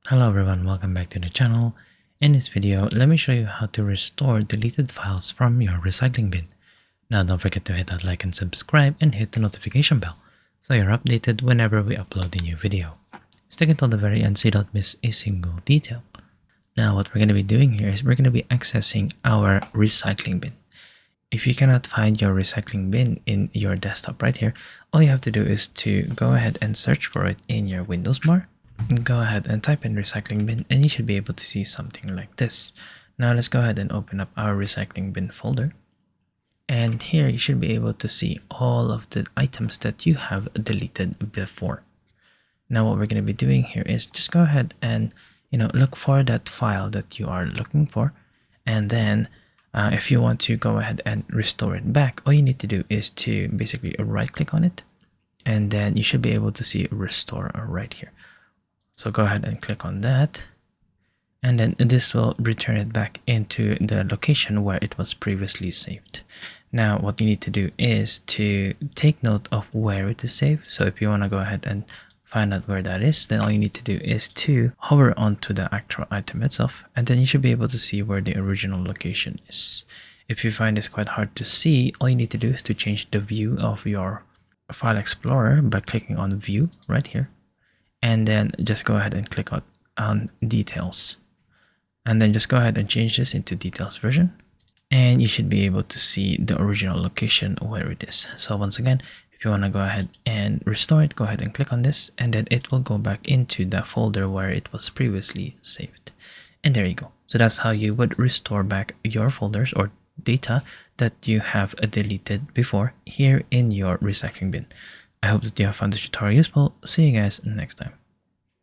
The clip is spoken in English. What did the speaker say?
Hello everyone, welcome back to the channel. In this video, let me show you how to restore deleted files from your recycling bin. Now don't forget to hit that like and subscribe and hit the notification bell so you're updated whenever we upload a new video. Stick until the very end so you don't miss a single detail. Now what we're going to be doing here is we're going to be accessing our recycling bin. If you cannot find your recycling bin in your desktop right here, all you have to do is to go ahead and search for it in your Windows bar. Go ahead and type in recycling bin and you should be able to see something like this. Now let's go ahead and open up our recycling bin folder. And here you should be able to see all of the items that you have deleted before. Now what we're going to be doing here is just go ahead and look for that file that you are looking for, and then if you want to go ahead and restore it back, all you need to do is to basically right click on it, and then you should be able to see restore right here. So go ahead and click on that, and then this will return it back into the location where it was previously saved. Now what you need to do is to take note of where it is saved. So if you want to go ahead and find out where that is, then all you need to do is to hover onto the actual item itself, and then you should be able to see where the original location is. If you find this quite hard to see, all you need to do is to change the view of your file explorer by clicking on view right here, and then just go ahead and click on details, and then just go ahead and change this into details version, and you should be able to see the original location where it is. So once again, if you want to go ahead and restore it, go ahead and click on this, and then it will go back into the folder where it was previously saved. And there you go. So that's how you would restore back your folders or data that you have deleted before here in your recycling bin. I hope that you have found this tutorial useful. See you guys next time.